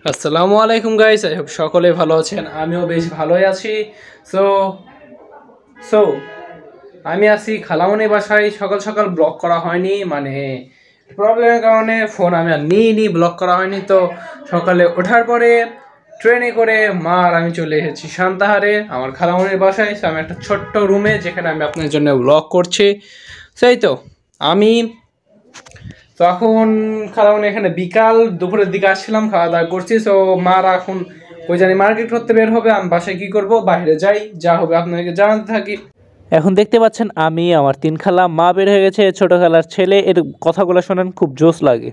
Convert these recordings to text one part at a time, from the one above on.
আসসালামু আলাইকুম guys, I hope সকলে ভালো আছেন। আমিও বেশ ভালোই আছি। সো সো আমি আছি খালামণি বাসায়। সকাল সকাল ব্লগ করা হয়নি, মানে প্রবলেমের কারণে ফোন আমি আর নিইনি, ব্লগ করা হয়নি। তো সকালে ওঠার পরে ট্রেনে করে মা আর আমি চলে এসেছি সান্তাহারে আমার খালামণির বাসায়। আমি একটা ছোট্ট রুমে, যেখানে আমি আপনার জন্য ব্লগ করছি। সেই তো আমি এখন খালামণি এখানে বিকাল দুপুরের দিকে আসছিলাম, খাওয়া দাওয়া করছি। সো মারা এখন ওই জানি মার্কেট করতে বের হবে, আমি বাসায় কি করব, বাইরে যাই, যা হবে আপনাদেরকে জানাতে থাকি। এখন দেখতে পাচ্ছেন আমি, আমার তিন খালা, মা বের হয়ে গেছে, ছোট খালার ছেলে। এর কথাগুলো শোনেন, খুব জোশ লাগে।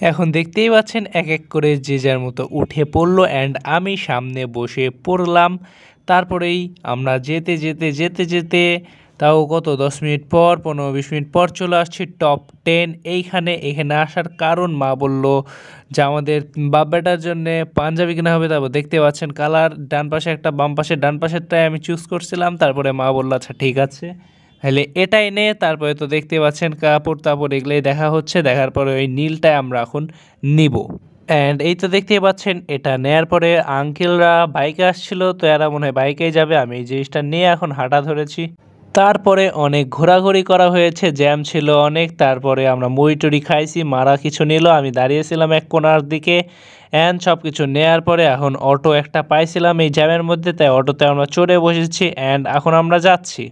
এখন দেখতেই পাচ্ছেন এক এক করে যে যার মতো উঠে পড়লো, অ্যান্ড আমি সামনে বসে পড়লাম। তারপরেই আমরা যেতে যেতে যেতে যেতে তাও কত 10 মিনিট পর, 15-20 মিনিট পর চলে আসছি টপ 10 এখানে আসার কারণ, মা বলল যে আমাদের বাপ বেটার জন্য পাঞ্জাবি কেনা হবে। তারপর দেখতে পাচ্ছেন কালার ডান পাশে একটা, বাম পাশে, ডান পাশেরটাই আমি চুজ করছিলাম। তারপরে মা বলল আচ্ছা ঠিক আছে, তাহলে এটাই নে। তারপরে তো দেখতে পাচ্ছেন কাপড় তাপড় এগুলোই দেখা হচ্ছে। দেখার পরে ওই নীলটাই আমরা এখন নিব। অ্যান্ড এই তো দেখতেই পাচ্ছেন এটা নেয়ার পরে আঙ্কেলরা বাইকে আসছিল, তো এরা মনে হয় বাইকেই যাবে। আমি এই জিনিসটা নিয়ে এখন হাঁটা ধরেছি। তারপরে অনেক ঘোরাঘুরি করা হয়েছে, জ্যাম ছিল অনেক। তারপরে আমরা মুড়ি টুড়ি খাইছি, মারা কিছু নিল, আমি দাঁড়িয়েছিলাম এক কোণার দিকে। অ্যান্ড সব কিছু নেয়ার পরে এখন অটো একটা পাইছিলাম এই জ্যামের মধ্যে, তাই অটোতে আমরা চড়ে বসেছি। অ্যান্ড এখন আমরা যাচ্ছি।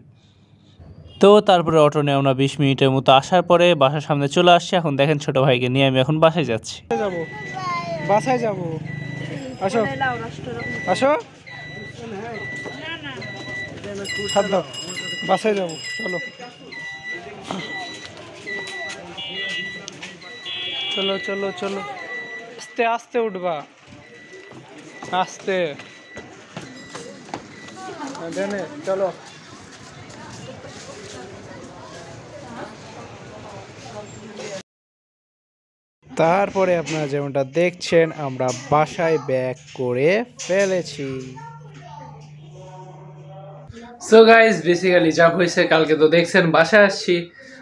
তো তারপরে অটো নিয়ে আমরা 20 মিনিটের মতো আসার পরে বাসার সামনে চলে আসছি। এখন দেখেন ছোট ভাইকে নিয়ে আমি এখন বাসায় যাচ্ছি। বাসায় যাব, আসো আসো, হাত দাও, বাসায় যাব, চলো চলো চলো চলো, আস্তে আস্তে উঠবা, আস্তে, চলো। তারপরে আপনারা যেমনটা দেখছেন, আমরা বাসায় ব্যাক করে ফেলেছি। সো গাইজ, বেসিক্যালি যা হয়েছে, কালকে তো দেখছেন বাসায় আসছি,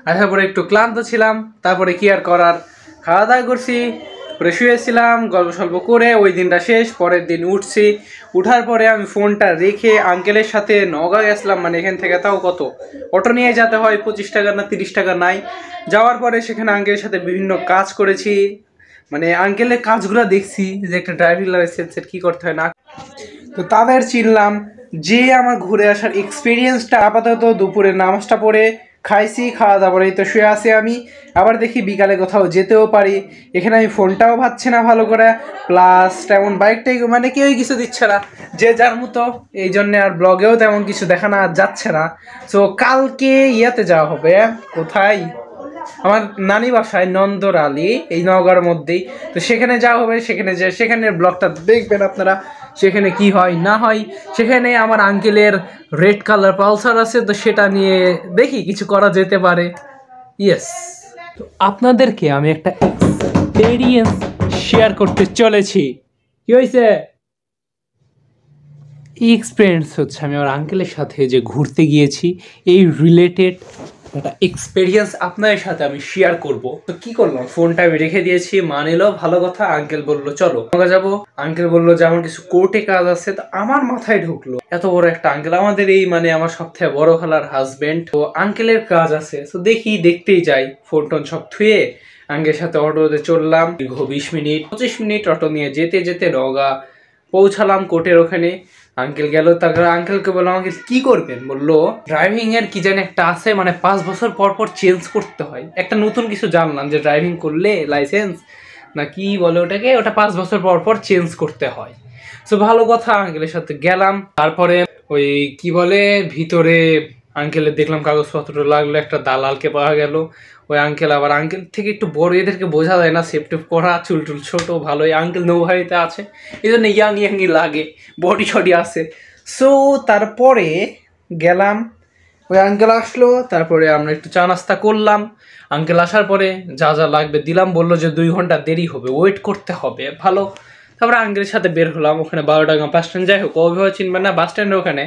আসার পরে একটু ক্লান্ত ছিলাম। তারপরে কি আর করার, খাওয়া দাওয়া করছি, পরে শুয়েছিলাম, গল্প সল্প করে ওই দিনটা শেষ। পরের দিন উঠছি, উঠার পরে আমি ফোনটা রেখে আঙ্কেলের সাথে নওগাঁ গেছিলাম। মানে এখান থেকে তাও কত, অটো নিয়ে যেতে হয়, 25 টাকা না 30 টাকা নাই। যাওয়ার পরে সেখানে আঙ্কেলের সাথে বিভিন্ন কাজ করেছি, মানে আঙ্কেলের কাজগুলো দেখছি যে একটা ড্রাইভিং লাইসেন্সের কী করতে হয় না, তো তাদের চিনলাম। যে আমার ঘুরে আসার এক্সপিরিয়েন্সটা, আপাতত দুপুরে নামাজটা পড়ে খাইছি, খাওয়া দাওয়া পরেই তো শুয়ে আসি আমি। আবার দেখি বিকালে কোথাও যেতেও পারি, এখানে আমি ফোনটাও পাচ্ছি না ভালো করে, প্লাস তেমন বাইকটাই মানে কেউই কিছু দিচ্ছে না, যে যার মতো। এই জন্যে আর ব্লগেও তেমন কিছু দেখানো যাচ্ছে না। সো কালকে ইয়াতে যাওয়া হবে, কোথায়, আমার নানি বাসায় নন্দর আলী, এই নওগাঁর মধ্যেই। তো সেখানে যাওয়া হবে, সেখানে যে সেখানের ব্লগটা দেখবেন আপনারা, সেখানে কি হয় না হয়। সেখানে আমার আঙ্কেলের রেড কালার পালসার আছে, তো সেটা নিয়ে দেখি কিছু করা যেতে পারে। ইয়েস, তো আপনাদেরকে আমি একটা এক্সপেরিয়েন্স শেয়ার করতে চলেছি। কি হয়েছে? এই এক্সপিরিয়েন্স হচ্ছে আমি আমার আঙ্কেলের সাথে যে ঘুরতে গিয়েছি, এই রিলেটেড একটা এক্সপিরিয়েন্স আপনাদের সাথে আমি শেয়ার করব। তো কি করলাম, ফোনটা আমি রেখে দিয়েছি, মা নিল, ভালো কথা। আঙ্কেল বলল চলো আমরা যাবো। আঙ্কেল বললো যে আমার কিছু কোর্টে কাজ আছে। তো আমার মাথায় ঢুকলো, এত বড় একটা আঙ্কেল, আমাদের এই মানে আমার সবথেকে বড় খালার হাজবেন্ড, তো আঙ্কেলের কাজ আছে। তো দেখি, দেখতেই যাই, ফোন টোন সব থুয়ে আঙ্কেলের সাথে অটোতে চললাম। দীর্ঘ 20 মিনিট 25 মিনিট অটো নিয়ে যেতে যেতে নওগাঁ পৌঁছালাম কোর্টের ওখানে। আঙ্কেল গেল, তারপরে আঙ্কেলকে বললাম আঙ্কেল কি করবেন, বললো ড্রাইভিং এর কি জানি একটা আছে, মানে 5 বছর পর পর চেঞ্জ করতে হয়। একটা নতুন কিছু জানলাম যে ড্রাইভিং করলে লাইসেন্স না কি বলে ওটাকে, ওটা 5 বছর পর পর চেঞ্জ করতে হয়। সো ভালো কথা, আঙ্কেলের সাথে গেলাম। তারপরে ওই কি বলে ভিতরে আঙ্কেলের দেখলাম কাগজপত্র লাগলো, একটা দালালকে পাওয়া গেল। ওই আঙ্কেল, আবার আঙ্কেল থেকে একটু বড়, এদেরকে বোঝা যায় না, সেফটিভ করা, চুল টুল ছোটো, ভালোই আঙ্কেল নৌহারিতে আছে, এই জন্য ইয়াংই লাগে, বডি শডি আছে। সো তারপরে গেলাম, ওই আঙ্কেল আসলো, তারপরে আমরা একটু চা নাস্তা করলাম। আঙ্কেল আসার পরে যা যা লাগবে দিলাম, বললো যে 2 ঘন্টা দেরি হবে, ওয়েট করতে হবে, ভালো। তারপরে আঙ্কেলের সাথে বের হলাম, ওখানে 12টাকা বাস স্ট্যান্ড, যাই হোক ওইভাবে চিনবেন না, বাস স্ট্যান্ডের ওখানে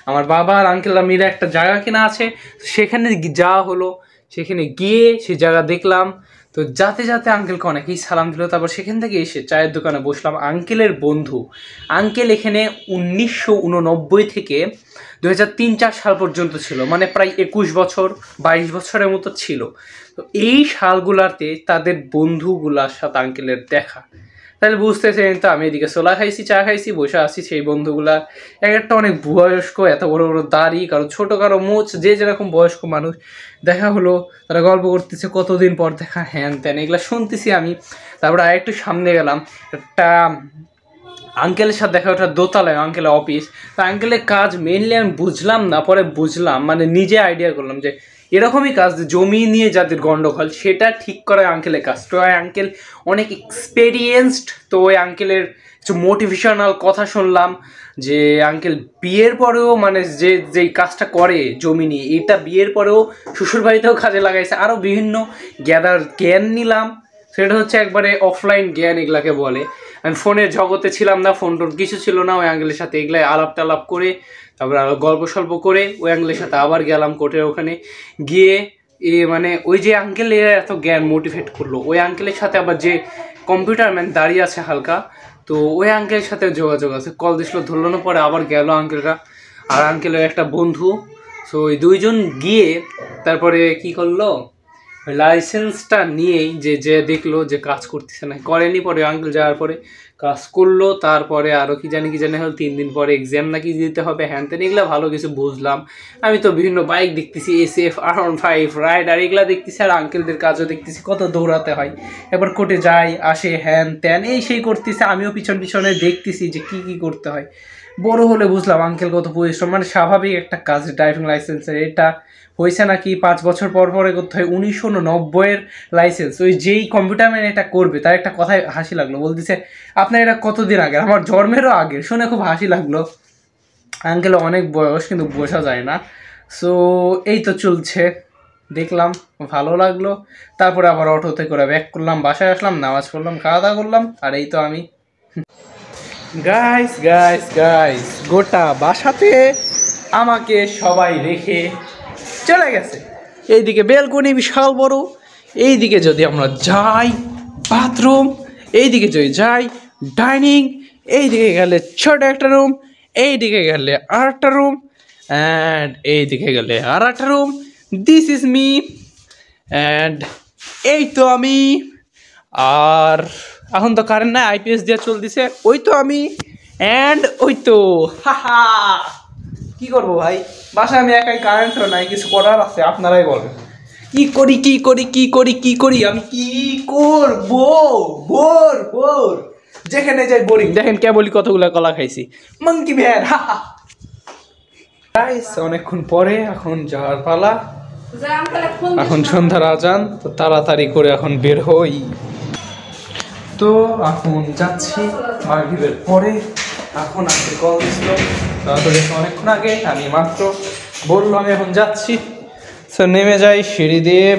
আমার বাবা আর আঙ্কেলরা মিলে একটা জায়গা কিনা আছে, সেখানে যাওয়া হলো। সেখানে গিয়ে সে জায়গা দেখলাম। তো যাতে যাতে আঙ্কেলকে অনেকেই সালাম দিল। তারপর সেখান থেকে এসে চায়ের দোকানে বসলাম। আঙ্কেলের বন্ধু, আঙ্কেল এখানে 1989 থেকে 2003-4 সাল পর্যন্ত ছিল, মানে প্রায় 21 বছর 22 বছরের মতো ছিল। তো এই সালগুলাতে তাদের বন্ধুগুলার সাথে আঙ্কেলের দেখা, তাহলে বুঝতেছেন তো আমি এদিকে ছোলা খাইছি, চা খাইছি, বসে আসছি। সেই বন্ধুগুলা এক একটা অনেক বয়স্ক, এত বড় বড় দাড়ি, কারো ছোট কারো মোচ, যে যেরকম বয়স্ক মানুষ। দেখা হলো, তারা গল্প করতেছে, কতদিন পর দেখা, হ্যান ত্যান, এগুলো শুনতেছি আমি। তারপরে আরেকটু সামনে গেলাম, একটা আঙ্কেলের সাথে দেখা, ওটা দোতলায় আঙ্কেলের অফিস। তো আঙ্কেলের কাজ মেনলি আমি বুঝলাম না, পরে বুঝলাম, মানে নিজে আইডিয়া করলাম যে এরকমই কাজ, জমি নিয়ে যাদের গন্ডগোল সেটা ঠিক করে আঙ্কেলের কাজ। তো ওই আঙ্কেল অনেক এক্সপেরিয়েন্সড। তো ওই আঙ্কেলের কিছু মোটিভেশনাল কথা শুনলাম যে আঙ্কেল বিয়ের পরেও, মানে যেই কাজটা করে জমি নিয়ে, এটা বিয়ের পরেও শ্বশুরবাড়িতেও কাজে লাগাইছে। আরও বিভিন্ন জ্ঞান নিলাম, সেটা হচ্ছে একবারে অফলাইন জ্ঞান এগুলাকে বলে। আমি ফোনের জগতে ছিলাম না, ফোন টোন কিছু ছিল না। ওই আঙ্কেলের সাথে এগুলাই আলাপ টালাপ করে, তারপরে আরও গল্প সল্প করে ওই আঙ্কেলের সাথে আবার গেলাম কোর্টের ওখানে গিয়ে। মানে ওই যে আঙ্কেল এত জ্ঞান মোটিভেট করলো, ওই আঙ্কেলের সাথে আবার যে কম্পিউটার ম্যান দাঁড়িয়ে আছে হালকা, তো ওই আঙ্কেলের সাথে যোগাযোগ আছে। কল দিছিল, ধরলো না, পরে আবার গেল আঙ্কেলরা আর আঙ্কেলের একটা বন্ধু। সো ওই দুইজন গিয়ে তারপরে কি করলো, লাইসেন্সটা নিয়েই যে দেখলো যে কাজ করতেছে না, করেনি। পরে আঙ্কেল যাওয়ার পরে কাজ করলো। তারপরে আরও কি জানি হলো, 3 দিন পরে এক্সাম নাকি দিতে হবে, হ্যান তেন, এগুলো ভালো কিছু বুঝলাম। আমি তো বিভিন্ন বাইক দেখতেছি, SF, R15 রাইডার, এগুলা দেখতেছি, আর আঙ্কেলদের কাজও দেখতেছি, কত দৌড়াতে হয়, এবার কোর্টে যাই আসে, হ্যান ত্যান, এই সেই করতেছে। আমিও পিছনে দেখতেছি যে কি করতে হয়। বড় হলে বুঝলাম আঙ্কেল কত পরিশ্রম, মানে স্বাভাবিক একটা কাজ ড্রাইভিং লাইসেন্সের। এটা হয়েছে নাকি 5 বছর পরে করতে হয়, 1990-এর লাইসেন্স। ওই যেই কম্পিউটার ম্যান এটা করবে, তার একটা কথায় হাসি লাগলো, বলতেছে আপনার এটা কতদিন আগে, আমার জন্মেরও আগে। শুনে খুব হাসি লাগলো। আঙ্কেল অনেক বয়স, কিন্তু বোঝা যায় না। সো এই তো চলছে, দেখলাম, ভালো লাগলো। তারপরে আবার অটোতে করে ব্যাক করলাম, বাসায় আসলাম, নামাজ পড়লাম, খাওয়া দাওয়া করলাম। আর এই তো আমি গাইস গোটা বাসাতে আমাকে সবাই রেখে চলে গেছে। এইদিকে বেলকনি বিশাল বড়, এইদিকে যদি আমরা যাই বাথরুম, এইদিকে যদি যাই ডাইনিং, এইদিকে গেলে ছোট একটা রুম, এইদিকে গেলে আর একটা রুম, অ্যান্ড এইদিকে গেলে আর একটা room. This is me, and এই তো আমি। আর এখন তো কারেন্ট নাই, IPS দিয়ে চলতেছে। ওই তো আমি, অ্যান্ড ওই তো হাহা। কি করবো ভাই, বাসায় আমি একাই, কারেন্টও নাই, কিছু করার আছে আপনারাই বলেন। কি করি আমি কি করবো? বোর যেখানে যাই বোরিং। দেখেন কেবলই কতগুলা কলা খাইছি, মাঙ্কি ভ্যান। গাইস অনেকক্ষণ পরে এখন যাওয়ার পালা। এখন সন্ধ্যার আজান, তো তাড়াতাড়ি করে এখন বের হই। তো এখন যাচ্ছি মাগরিবের পরে। এখন আমাকে কল দিছিল তাড়াতাড়ি, অনেকক্ষণ আগে, আমি মাত্র বললাম আমি এখন যাচ্ছি। তো নেমে যাই সিঁড়ি দিয়ে।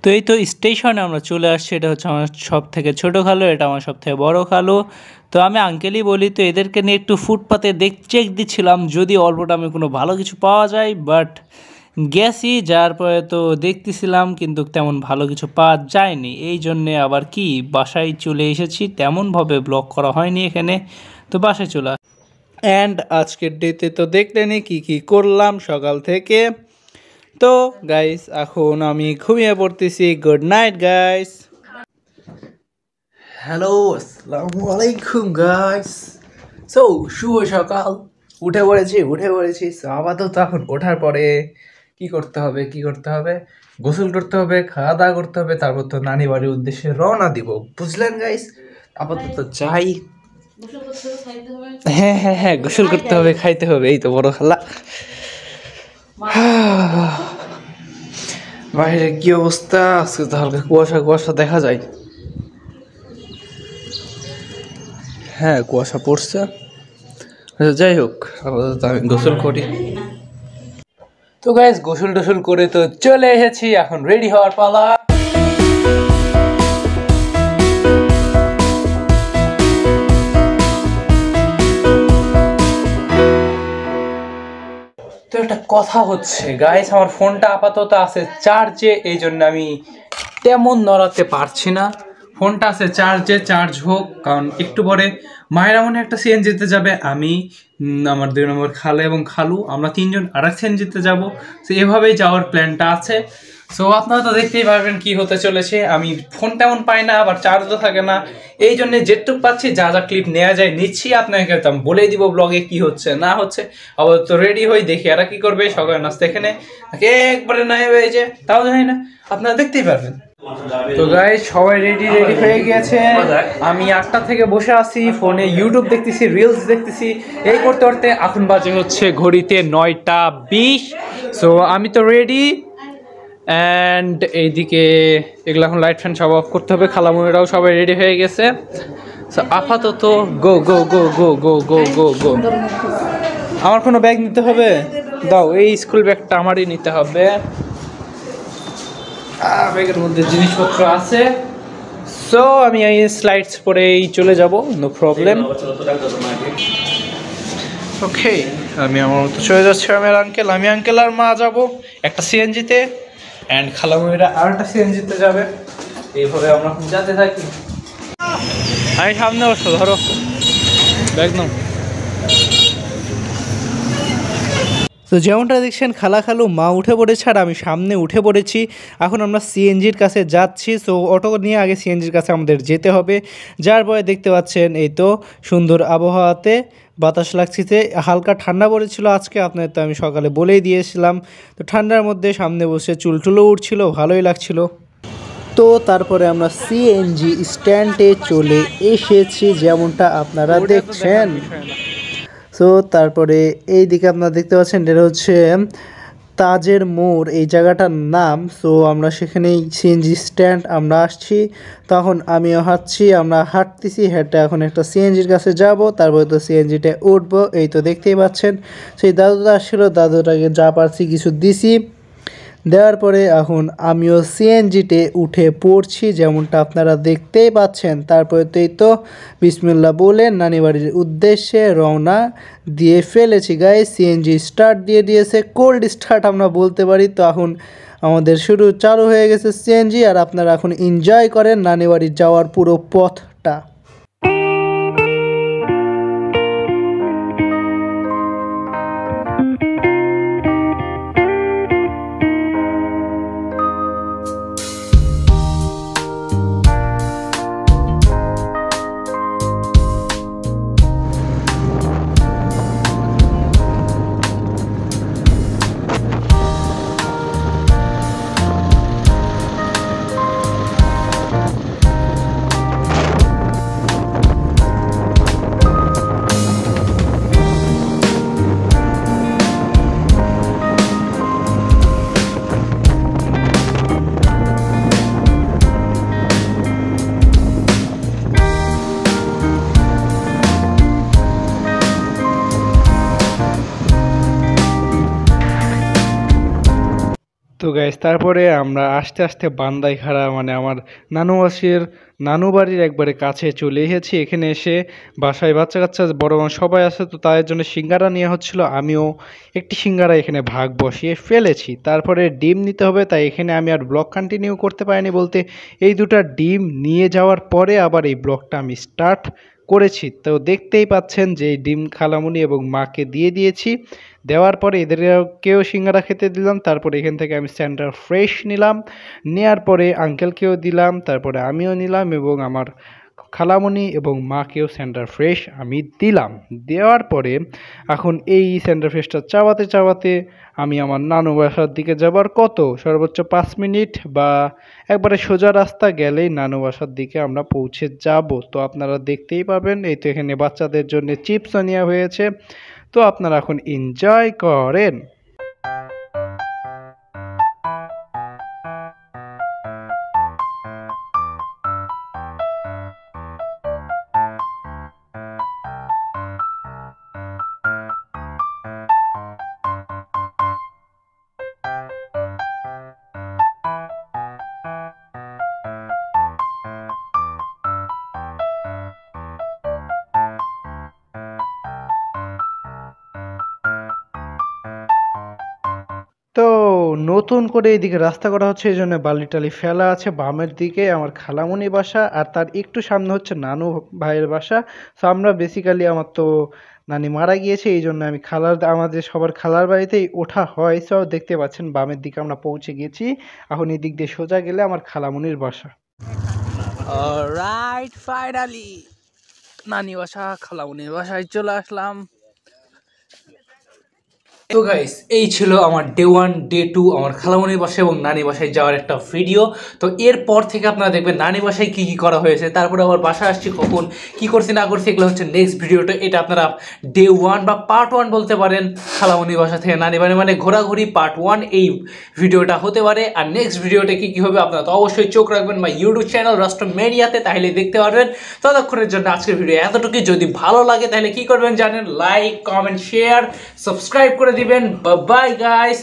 তো এই তো স্টেশনে আমরা চলে আসছি। এটা হচ্ছে আমার সব থেকে ছোটো খালু, এটা আমার সব থেকে বড়ো খালু। তো আমি আঙ্কেলই বলি। তো এদেরকে নিয়ে একটু ফুটপাতে চেক দিচ্ছিলাম যদি অল্প দামে কোনো ভালো কিছু পাওয়া যায়, বাট গেছি যার পরে তো দেখতেছিলাম কিন্তু তেমন ভালো কিছু পাওয়া যায়নি। এই জন্যে আবার কি বাসায় চলে এসেছি, তেমনভাবে ব্লগ করা হয়নি এখানে, তো বাসায় চলে। অ্যান্ড আজকের ডেতে তো দেখলেনি কি করলাম সকাল থেকে। তো গাইস এখন আমি ঘুমিয়ে পড়তেছি। Good night guys. হ্যালো, আসসালামু আলাইকুম গাইস। সো শুভ সকাল, উঠে পড়েছি। আপাতত এখন ওঠার পরে কি করতে হবে, গোসল করতে হবে, খাওয়া দাওয়া করতে হবে, তারপর তো নানি বাড়ির উদ্দেশ্যে রওনা দিব, বুঝলেন গাইস। আপাতত যাই। হ্যাঁ গোসল করতে হবে, খাইতে হবে, এই তো বড় খেলা। বাইরে কি অবস্থা, আজকে তো হালকা কুয়াশা দেখা যায়। হ্যাঁ কুয়াশা পড়ছে। যাই হোক, আপাতত আমি গোসল করি। তো গাইস গোসল টোসল করে তো চলে এসেছি, এখন রেডি হওয়ার পালা। কথা হচ্ছে গাইস, আমার ফোনটা আপাতত আছে চার্জে, এই জন্য আমি তেমন নড়াতে পারছি না। ফোনটা আছে চার্জে, চার্জ হোক, কারণ একটু পরে মায়েরা মনে একটা সিএনজিতে যাবে, আমি আমার 2 নম্বর খালা এবং খালু, আমরা 3জন আর এক সিএনজিতে যাবো। তো এভাবেই যাওয়ার প্ল্যানটা আছে। সো আপনারা তো দেখতেই পারবেন কি হতে চলেছে। আমি ফোন তেমন পাই না, আবার চার্জও থাকে না, এই জন্য যেটুক পাচ্ছি যা যা ক্লিপ নেওয়া যায় নিচ্ছি। আপনাকে আমি বলে দিব ব্লগে কি হচ্ছে না হচ্ছে। আবার তো রেডি হই, দেখি এরা কি করবে। সকালে নাস্তা এখানে একবারে না এই যে তাও জানি না, আপনারা দেখতেই পারবেন। তো গাইস সবাই রেডি হয়ে গিয়েছে। আমি 8টা থেকে বসে আছি, ফোনে ইউটিউব দেখতেছি, রিলস দেখতেছি, এই করতে করতে এখন বাজে হচ্ছে ঘড়িতে 9টা 20। সো আমি তো রেডি। অ্যান্ড এইদিকে এগুলো এখন লাইট ফ্যান সব অফ করতে হবে। খালামুনিরাও সবাই রেডি হয়ে গেছে। সো আপাতত গো গো গো গো গো গো গো গো। আমার কোনো ব্যাগ নিতে হবে? দাও, এই স্কুল ব্যাগটা আমারই নিতে হবে। ব্যাগের মধ্যে জিনিসপত্র আছে। সো আমি এই স্লাইডস পরেই চলে যাব, নো প্রবলেম। ওকে, আমি আমার মতো চলে যাচ্ছি। আমি আঙ্কেল আর মা যাব একটা সিএনজিতে, অ্যান্ড খালামুনিরা আর একটা সিএনজিতে যাবে। এইভাবে আমরা যেতে থাকি। আমি সামনে বসো, ধরো ব্যাগ নাও। তো যেমনটা দেখছেন খালা খালু মা উঠে পড়েছে আর আমি সামনে উঠে পড়েছি। এখন আমরা সিএনজির কাছে যাচ্ছি। সো অটো নিয়ে আগে সিএনজির কাছে আমাদের যেতে হবে। যার পরে দেখতে পাচ্ছেন এই তো সুন্দর আবহাওয়াতে বাতাস লাগছে, হালকা ঠান্ডা পড়েছিল আজকে, আপনাদের তো আমি সকালে বলেই দিয়েছিলাম। তো ঠান্ডার মধ্যে সামনে বসে চুলটুলো উঠছিল, ভালোই লাগছিল। তো তারপরে আমরা সিএনজি স্ট্যান্ডে চলে এসেছি, যেমনটা আপনারা দেখছেন। সো তারপরে এই দিকে আপনারা দেখতে পাচ্ছেন এটা হচ্ছে তাজের মোড় এই জায়গাটার নাম। সো আমরা সেখানেই সিএনজি স্ট্যান্ড আমরা আসছি, তখন আমিও হাঁটছি, আমরা হাঁটতেছি, হেঁটে এখন একটা সিএনজির কাছে যাব, তারপরে তো সিএনজিটা উঠবো। এই তো দেখতেই পাচ্ছেন সেই দাদুটা আসছিল, দাদুটাকে যা পারছি কিছু দিছি, দেওয়ার পরে এখন আমিও সিএনজিতে উঠে পড়ছি, যেমনটা আপনারা দেখতেই পাচ্ছেন। তারপরে তো এই তো বিসমিল্লাহ বলে নানি বাড়ির উদ্দেশ্যে রওনা দিয়ে ফেলেছি গাইস। সিএনজি স্টার্ট দিয়ে দিয়েছে, কোল্ড স্টার্ট আমরা বলতে পারি। তো এখন আমাদের শুরু চালু হয়ে গেছে সিএনজি, আর আপনারা এখন এনজয় করেন নানি বাড়ি যাওয়ার পুরো পথটা। তো গাইস তারপরে আমরা আস্তে আস্তে বান্দাইখাড়া মানে আমার নানু বাড়ির একবারে কাছে চলে এসেছি। এখানে এসে বাসায় বাচ্চা কাচ্চা বড় সবাই আছে, তো তাদের জন্য সিঙ্গারা নেওয়া হচ্ছিল। আমিও একটি সিঙ্গারা এখানে ভাগ বসিয়ে ফেলেছি। তারপরে ডিম নিতে হবে, তাই এখানে আমি আর ব্লগ কন্টিনিউ করতে পারিনি, বলতে এই দুটো ডিম নিয়ে যাওয়ার পরে আবার এই ব্লগটা আমি স্টার্ট করেছি। তো দেখতেই পাচ্ছেন যে এই ডিম খালামুনি এবং মাকে দিয়ে দিয়েছি, দেওয়ার পরে এদেরকেও সিঙ্গারা খেতে দিলাম। তারপরে এখান থেকে আমি সেন্টার ফ্রেশ নিলাম, নেওয়ার পরে আঙ্কেলকেও দিলাম, তারপরে আমিও নিলাম এবং আমার খালামণি এবং মাকেও সেন্টার ফ্রেশ আমি দিলাম। দেওয়ার পরে এখন এই সেন্টার ফ্রেশটা চাবাতে চাবাতে আমি আমার নানু বাসার দিকে যাবার সর্বোচ্চ 5 মিনিট বা একবারে সোজা রাস্তা গেলেই নানু বাসার দিকে আমরা পৌঁছে যাব। তো আপনারা দেখতেই পাবেন, এই তো এখানে বাচ্চাদের জন্য চিপসও নেওয়া হয়েছে। তো আপনারা এখন এনজয় করেন। তো নতুন করে এইদিকে রাস্তা করা হচ্ছে, এই জন্য বালি টালি ফেলা আছে। বামের দিকে আমার খালামণি বাসা, আর তার একটু সামনে হচ্ছে নানু ভাইয়ের বাসা। তো আমরা বেসিক্যালি, আমার তো নানি মারা গিয়েছে, এই জন্য আমি আমাদের সবার খালার বাড়িতেই ওঠা হয়। সো দেখতে পাচ্ছেন বামের দিকে আমরা পৌঁছে গেছি। এখন এই দিক দিয়ে সোজা গেলে আমার খালামণির বাসা। অলরাইট, ফাইনালি নানি বাসা খালামুনির বাসায় চলে আসলাম। তো গাইস, এই ছিল আমার ডে 1 ডে 2 আমার খালামণির বাসায় এবং নানি বাসায় যাওয়ার একটা ভিডিও। তো এরপর থেকে আপনারা দেখবেন নানি বাসায় কি কি করা হয়েছে, তারপরে আবার বাসায় আসছি কখন, কি করছি না করছি, এগুলো হচ্ছে নেক্সট ভিডিওটা। এটা আপনারা ডে 1 বা পার্ট 1 বলতে পারেন। খালামণির বাসা থেকে নানি বাড়ি মানে ঘোরাঘুরি পার্ট 1 এই ভিডিওটা হতে পারে। আর নেক্সট ভিডিওটা কি কি হবে আপনারা তো অবশ্যই চোখ রাখবেন মাই ইউটিউব চ্যানেল রাষ্ট্রমেডিয়াতে, তাহলে দেখতে পারবেন। ততক্ষণের জন্য আজকের ভিডিও এতটুকুই। যদি ভালো লাগে তাহলে কি করবেন জানেন, লাইক, কমেন্ট, শেয়ার, সাবস্ক্রাইব করে দিবেন। Bye bye guys.